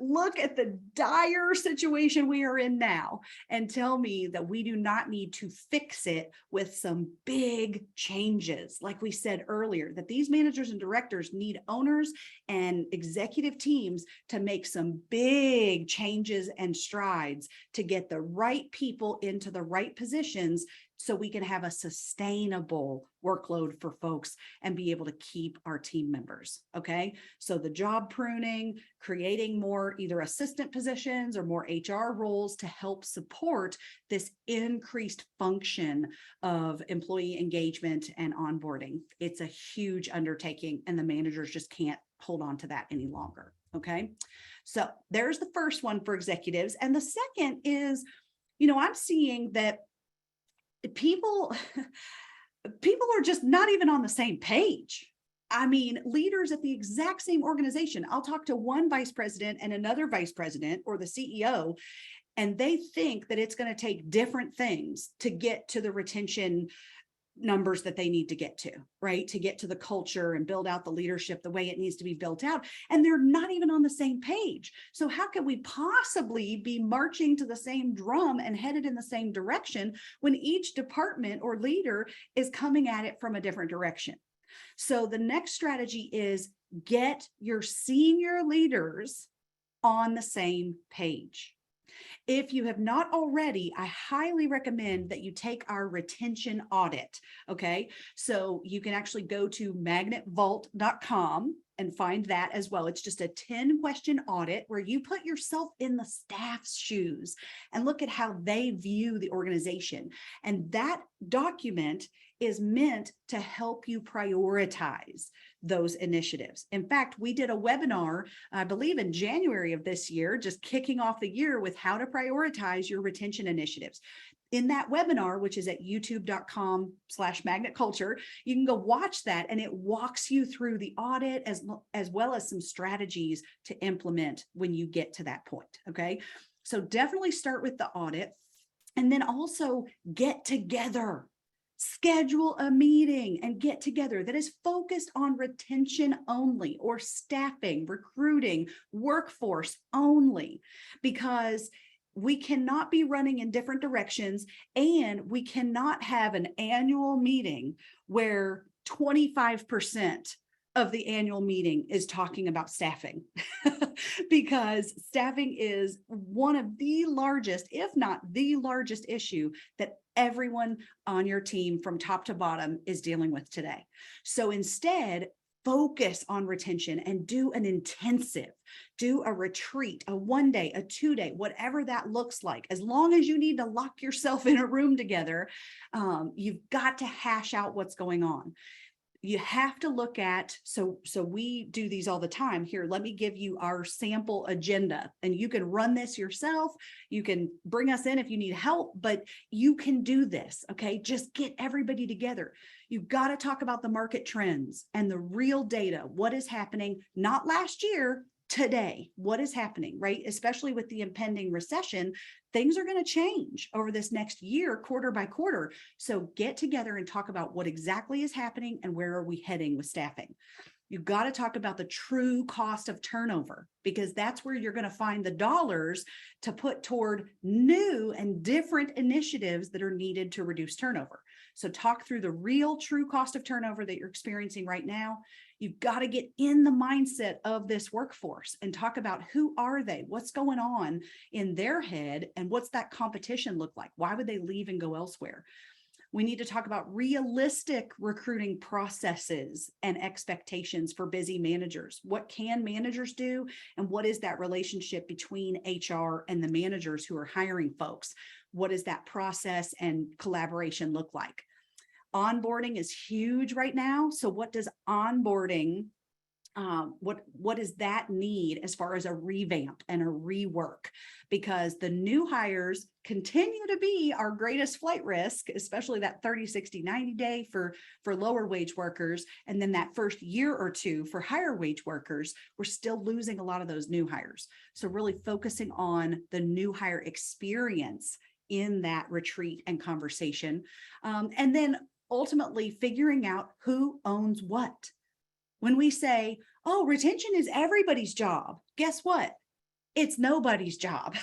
Look at the dire situation we are in now and tell me that we do not need to fix it with some big changes. Like we said earlier, that these managers and directors need owners and executive teams to make some big changes and strides to get the right people into the right positions so we can have a sustainable workload for folks and be able to keep our team members. Okay. So the job pruning, creating more either assistant positions or more HR roles to help support this increased function of employee engagement and onboarding. It's a huge undertaking and the managers just can't hold on to that any longer. Okay. So there's the first one for executives. And the second is, I'm seeing that people are just not even on the same page. I mean, leaders at the exact same organization. I'll talk to one vice president and another vice president or the CEO, and they think that it's going to take different things to get to the retention numbers that they need to get to, right? To get to the culture and build out the leadership the way it needs to be built out. And they're not even on the same page. So how can we possibly be marching to the same drum and headed in the same direction when each department or leader is coming at it from a different direction? So the next strategy is get your senior leaders on the same page. If you have not already, I highly recommend that you take our retention audit. Okay. So you can actually go to magnetvault.com and find that as well. It's just a 10-question audit where you put yourself in the staff's shoes and look at how they view the organization. And that document is meant to help you prioritize those initiatives. In fact, we did a webinar, I believe in January of this year, just kicking off the year with how to prioritize your retention initiatives. In that webinar, which is at youtube.com/magnetculture, you can go watch that, and it walks you through the audit as well as some strategies to implement when you get to that point. Okay. So definitely start with the audit, and then also get together. Schedule a meeting and get together that is focused on retention only, or staffing, recruiting, workforce only, because we cannot be running in different directions, and we cannot have an annual meeting where 25% of the annual meeting is talking about staffing, because staffing is one of the largest, if not the largest issue that everyone on your team from top to bottom is dealing with today. So instead, focus on retention and do an intensive, do a retreat, a 1-day, a 2-day, whatever that looks like. As long as you need to lock yourself in a room together, you've got to hash out what's going on. You have to look at, so we do these all the time. Here, let me give you our sample agenda, and you can run this yourself. You can bring us in if you need help, but you can do this. Okay. Just get everybody together. You've got to talk about the market trends and the real data. What is happening, not last year, today? What is happening, right? Especially with the impending recession, things are going to change over this next year, quarter by quarter. So get together and talk about what exactly is happening and where are we heading with staffing. You've got to talk about the true cost of turnover, because that's where you're going to find the dollars to put toward new and different initiatives that are needed to reduce turnover. So talk through the real true cost of turnover that you're experiencing right now. You've got to get in the mindset of this workforce and talk about who are they, what's going on in their head, and what's that competition look like? Why would they leave and go elsewhere? We need to talk about realistic recruiting processes and expectations for busy managers. What can managers do? And what is that relationship between HR and the managers who are hiring folks? What does that process and collaboration look like? Onboarding is huge right now. So what does onboarding, what does that need as far as a revamp and a rework? Because the new hires continue to be our greatest flight risk, especially that 30, 60, 90 day for lower wage workers. And then that first year or two for higher wage workers, we're still losing a lot of those new hires. So really focusing on the new hire experience in that retreat and conversation. And then ultimately figuring out who owns what. When we say, oh, retention is everybody's job, guess what? It's nobody's job.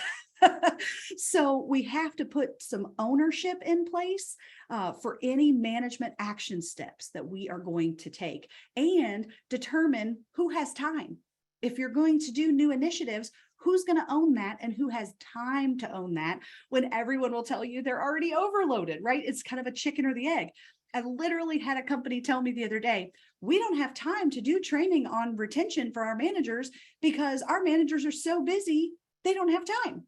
So we have to put some ownership in place for any management action steps that we are going to take, and determine who has time. If you're going to do new initiatives, who's going to own that and who has time to own that when everyone will tell you they're already overloaded, right? It's kind of a chicken or the egg. I literally had a company tell me the other day, we don't have time to do training on retention for our managers because our managers are so busy, they don't have time.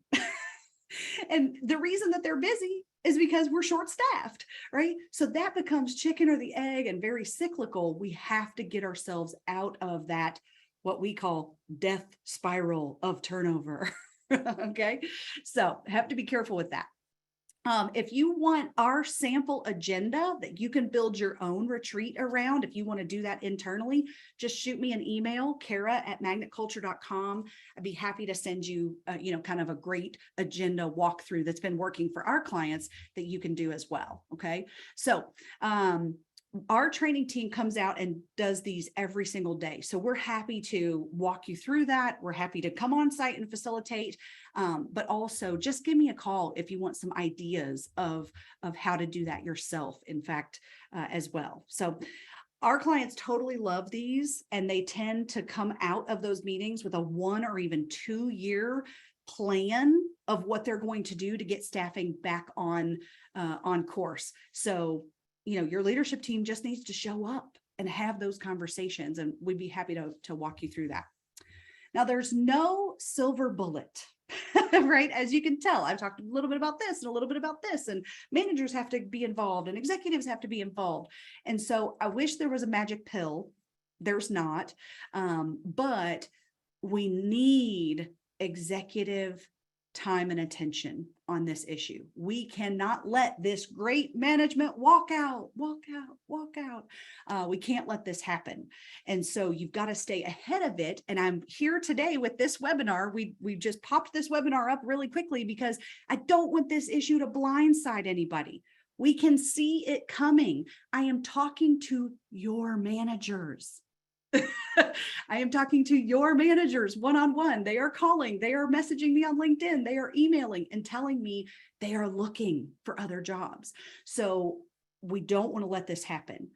And the reason that they're busy is because we're short-staffed, right? So that becomes chicken or the egg and very cyclical. We have to get ourselves out of that, what we call death spiral of turnover. Okay. So have to be careful with that. If you want our sample agenda that you can build your own retreat around, if you want to do that internally, just shoot me an email, Cara@magnetculture.com. I'd be happy to send you, kind of a great agenda walkthrough that's been working for our clients that you can do as well. Okay. So, our training team comes out and does these every single day. So we're happy to walk you through that. We're happy to come on site and facilitate, but also just give me a call if you want some ideas of how to do that yourself, in fact, as well. So our clients totally love these, and they tend to come out of those meetings with a 1 or even 2 year plan of what they're going to do to get staffing back on course. So your leadership team just needs to show up. and have those conversations. And we'd be happy to walk you through that. Now, there's no silver bullet, right? As you can tell, I've talked a little bit about this and a little bit about this, and managers have to be involved and executives have to be involved. And so I wish there was a magic pill. There's not, but we need executive time and attention on this issue. We cannot let this great management walk out. We can't let this happen. And so you've got to stay ahead of it. And I'm here today with this webinar. We just popped this webinar up really quickly because I don't want this issue to blindside anybody. We can see it coming. I am talking to your managers. I am talking to your managers one-on-one. They are calling, they are messaging me on LinkedIn, they are emailing and telling me they are looking for other jobs. So we don't want to let this happen.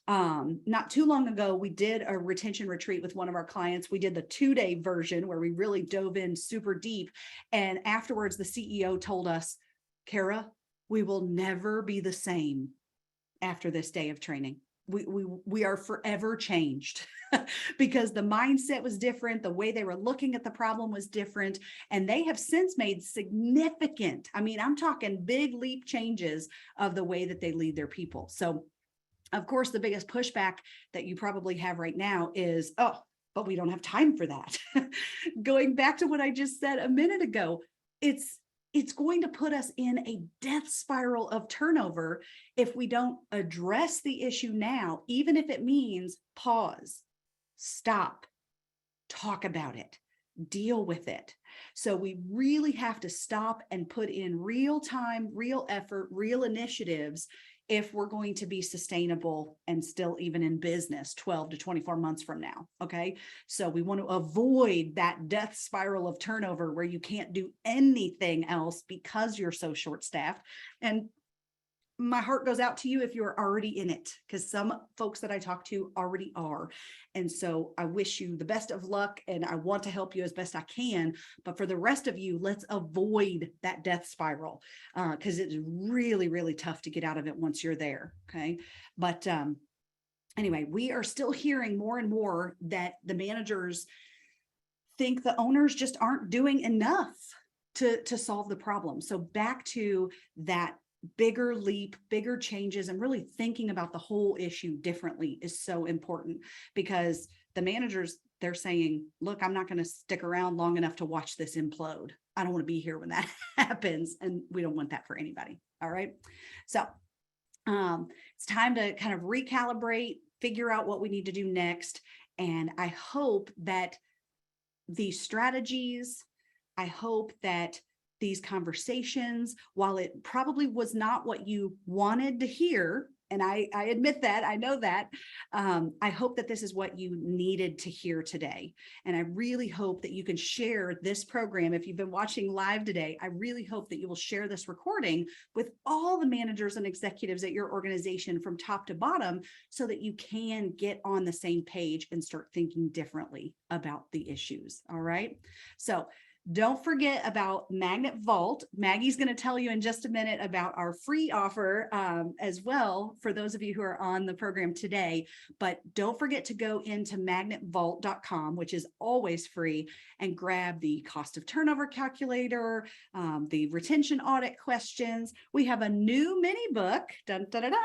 Not too long ago, we did a retention retreat with one of our clients. We did the 2-day version where we really dove in super deep. And afterwards, the CEO told us, Cara, we will never be the same after this day of training. We are forever changed because the mindset was different. The way they were looking at the problem was different. And they have since made significant, I mean, I'm talking big leap changes of the way that they lead their people. So of course, the biggest pushback that you probably have right now is, oh, but we don't have time for that. Going back to what I just said a minute ago, it's going to put us in a death spiral of turnover if we don't address the issue now, even if it means pause, stop, talk about it, deal with it. So we really have to stop and put in real time, real effort, real initiatives if we're going to be sustainable and still even in business 12 to 24 months from now. Okay. So we want to avoid that death spiral of turnover where you can't do anything else because you're so short-staffed. And my heart goes out to you if you're already in it, because some folks that I talk to already are. And so I wish you the best of luck and I want to help you as best I can. But for the rest of you, let's avoid that death spiral because it's really, really tough to get out of it once you're there. Okay. But anyway, we are still hearing more and more that the managers think the owners just aren't doing enough to solve the problem. So back to that bigger leap, bigger changes, and really thinking about the whole issue differently is so important because the managers, they're saying, look, I'm not going to stick around long enough to watch this implode. I don't want to be here when that happens. And we don't want that for anybody. All right. So it's time to kind of recalibrate, figure out what we need to do next. And I hope that these strategies, I hope that these conversations, while it probably was not what you wanted to hear, and I admit that, I know that, I hope that this is what you needed to hear today. And I really hope that you can share this program. If you've been watching live today, I really hope that you will share this recording with all the managers and executives at your organization from top to bottom so that you can get on the same page and start thinking differently about the issues. All right. So don't forget about Magnet Vault. Maggie's going to tell you in just a minute about our free offer as well for those of you who are on the program today. But don't forget to go into magnetvault.com, which is always free, and grab the cost of turnover calculator, the retention audit questions. We have a new mini book. Dun, dun, dun, dun.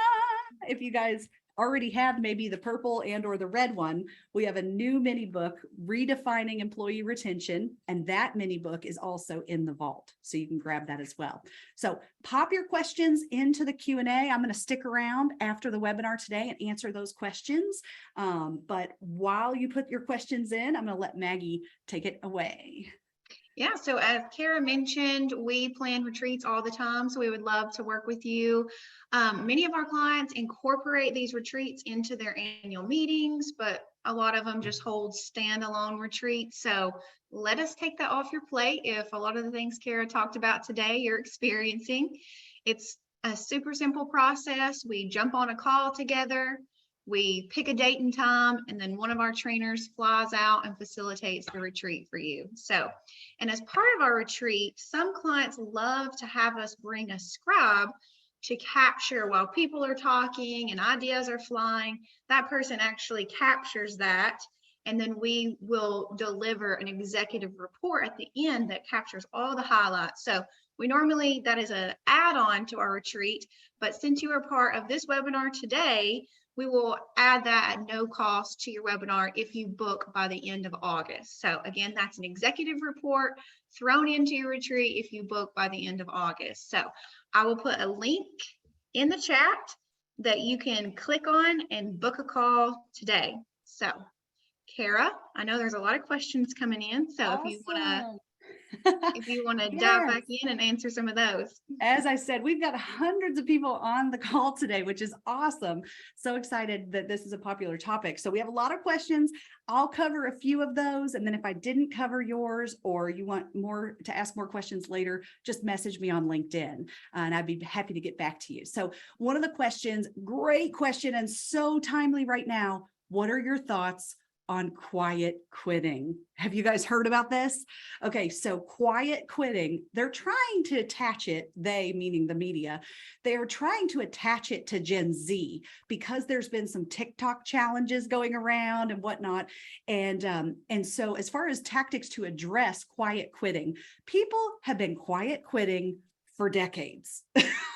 If you guys already have maybe the purple and or the red one, we have a new mini book, Redefining Employee Retention, and that mini book is also in the vault, so you can grab that as well. So pop your questions into the Q&A. I'm going to stick around after the webinar today and answer those questions. But while you put your questions in, I'm going to let Maggie take it away. Yeah, so as Cara mentioned, we plan retreats all the time, so we would love to work with you. Many of our clients incorporate these retreats into their annual meetings, but a lot of them just hold standalone retreats. So let us take that off your plate if a lot of the things Cara talked about today you're experiencing. It's a super simple process. We jump on a call together. We pick a date and time, and then one of our trainers flies out and facilitates the retreat for you. So, and as part of our retreat, some clients love to have us bring a scribe to capture while people are talking and ideas are flying. That person actually captures that. And then we will deliver an executive report at the end that captures all the highlights. So we normally, that is an add-on to our retreat, but since you are part of this webinar today, we will add that at no cost to your webinar if you book by the end of August. So again, that's an executive report thrown into your retreat if you book by the end of August. So I will put a link in the chat that you can click on and book a call today. So Cara, I know there's a lot of questions coming in. So Awesome. if you want to dive Yes. back in and answer some of those. As I said, we've got hundreds of people on the call today, which is awesome. So excited that this is a popular topic. So we have a lot of questions. I'll cover a few of those. And then if I didn't cover yours or you want more to ask more questions later, just message me on LinkedIn and I'd be happy to get back to you. So one of the questions, great question and so timely right now. What are your thoughts on quiet quitting? Have you guys heard about this? Okay, so quiet quitting, they're trying to attach it, they meaning the media, they are trying to attach it to Gen Z because there's been some TikTok challenges going around and whatnot. And so as far as tactics to address quiet quitting, people have been quiet quitting for decades.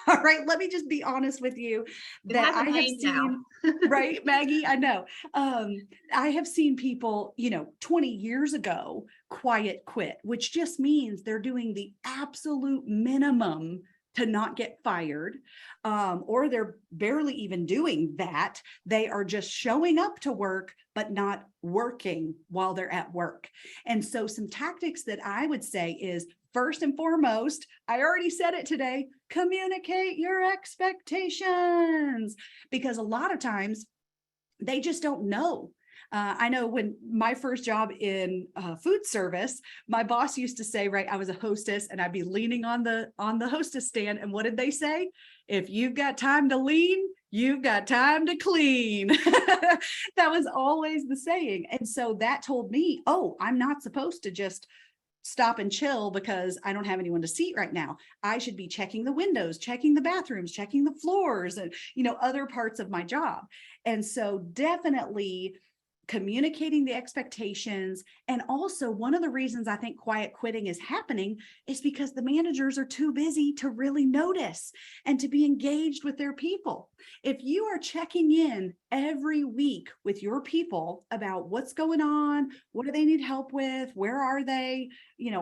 All right, let me just be honest with you that I have seen, right, Maggie, I know. I have seen people, 20 years ago, quiet quit, which just means they're doing the absolute minimum to not get fired, or they're barely even doing that. They are just showing up to work, but not working while they're at work. And so some tactics that I would say is, first and foremost, I already said it today, communicate your expectations, because a lot of times they just don't know. I know when my first job in food service, my boss used to say, right, I was a hostess and I'd be leaning on the hostess stand. And what did they say? If you've got time to lean, you've got time to clean. That was always the saying. And so that told me, oh, I'm not supposed to just stop and chill because I don't have anyone to seat right now. I should be checking the windows, checking the bathrooms, checking the floors, and other parts of my job. And so definitely communicating the expectations. And also one of the reasons I think quiet quitting is happening is because the managers are too busy to really notice and to be engaged with their people. If you are checking in every week with your people about what's going on, what do they need help with, where are they,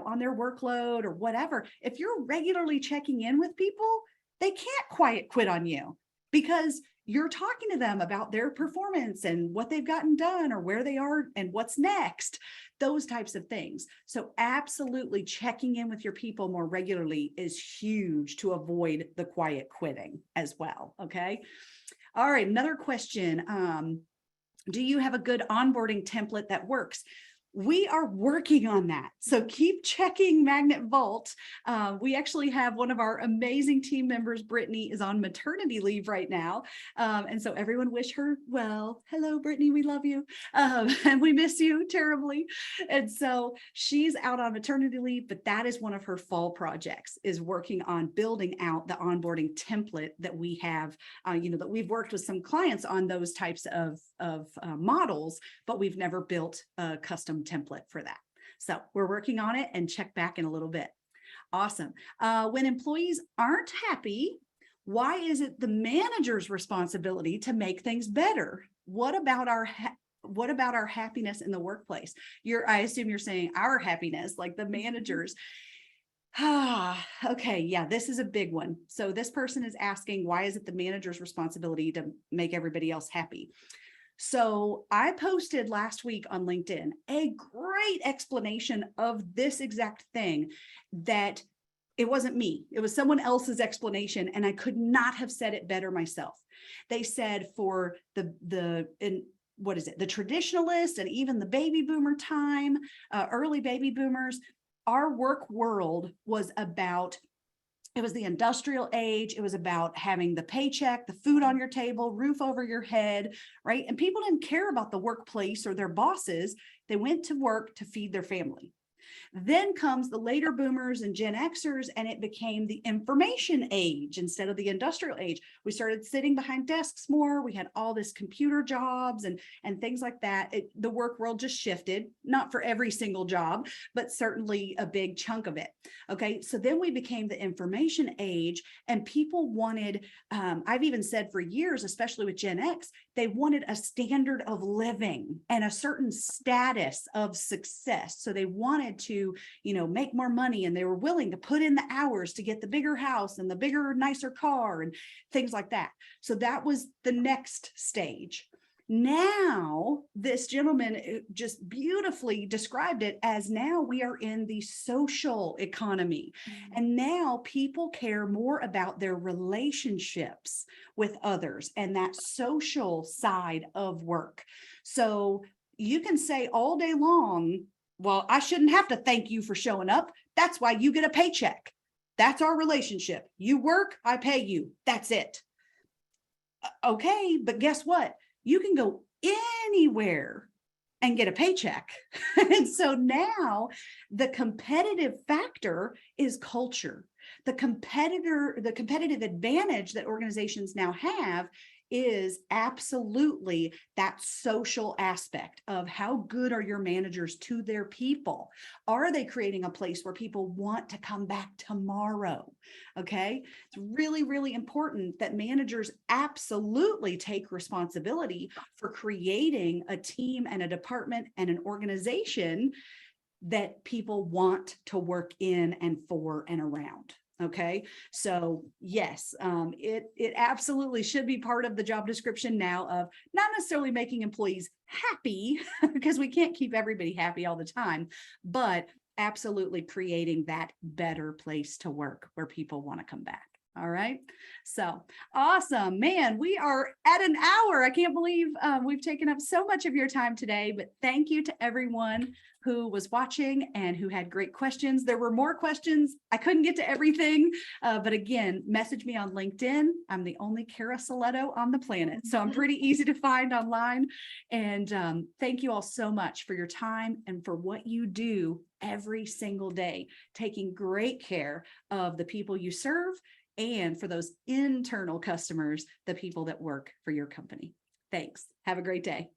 on their workload or whatever, if you're regularly checking in with people, they can't quiet quit on you because you're talking to them about their performance and what they've gotten done or where they are and what's next, those types of things. So absolutely checking in with your people more regularly is huge to avoid the quiet quitting as well. Okay. All right. Another question. Do you have a good onboarding template that works? We are working on that. So keep checking Magnet Vault. We actually have one of our amazing team members, Brittany, is on maternity leave right now. And so everyone wish her well. Hello, Brittany, we love you. And we miss you terribly. And so she's out on maternity leave, but that is one of her fall projects, is working on building out the onboarding template that we have, that we've worked with some clients on those types of models, but we've never built a custom template for that. So we're working on it and check back in a little bit. Awesome. When employees aren't happy, why is it the manager's responsibility to make things better? What about our happiness in the workplace? I assume you're saying our happiness, like the managers. Okay, yeah, this is a big one. So this person is asking, why is it the manager's responsibility to make everybody else happy? So I posted last week on LinkedIn a great explanation of this exact thing, that it wasn't me, it was someone else's explanation, and I could not have said it better myself. They said for the traditionalist and even the baby boomer time, early baby boomers, our work world was about, it was the industrial age. It was about having the paycheck, the food on your table, roof over your head, right? And people didn't care about the workplace or their bosses. They went to work to feed their family. Then comes the later boomers and Gen Xers, and it became the information age instead of the industrial age. We started sitting behind desks more. We had all this computer jobs and things like that. The work world just shifted, not for every single job, but certainly a big chunk of it. Okay, so then we became the information age, and people wanted, I've even said for years, especially with Gen X, they wanted a standard of living and a certain status of success. So they wanted to, make more money, and they were willing to put in the hours to get the bigger house and the bigger, nicer car and things like that. So that was the next stage. Now, this gentleman just beautifully described it as now we are in the social economy. And now people care more about their relationships with others and that social side of work. So you can say all day long, well, I shouldn't have to thank you for showing up. That's why you get a paycheck. That's our relationship. You work, I pay you. That's it. Okay, but guess what? You can go anywhere and get a paycheck. And so now the competitive factor is culture. The competitive advantage that organizations now have is absolutely that social aspect of how good are your managers to their people? Are they creating a place where people want to come back tomorrow? Okay, it's really, really important that managers absolutely take responsibility for creating a team and a department and an organization that people want to work in and for and around. Okay, so yes, it absolutely should be part of the job description now of not necessarily making employees happy because we can't keep everybody happy all the time, but absolutely creating that better place to work where people want to come back. All right. So awesome, man. We are at an hour. I can't believe we've taken up so much of your time today, but thank you to everyone who was watching and who had great questions. There were more questions. I couldn't get to everything, but again, message me on LinkedIn. I'm the only Cara Silletto on the planet, so I'm pretty easy to find online. And thank you all so much for your time and for what you do every single day, taking great care of the people you serve and for those internal customers, the people that work for your company. Thanks. Have a great day.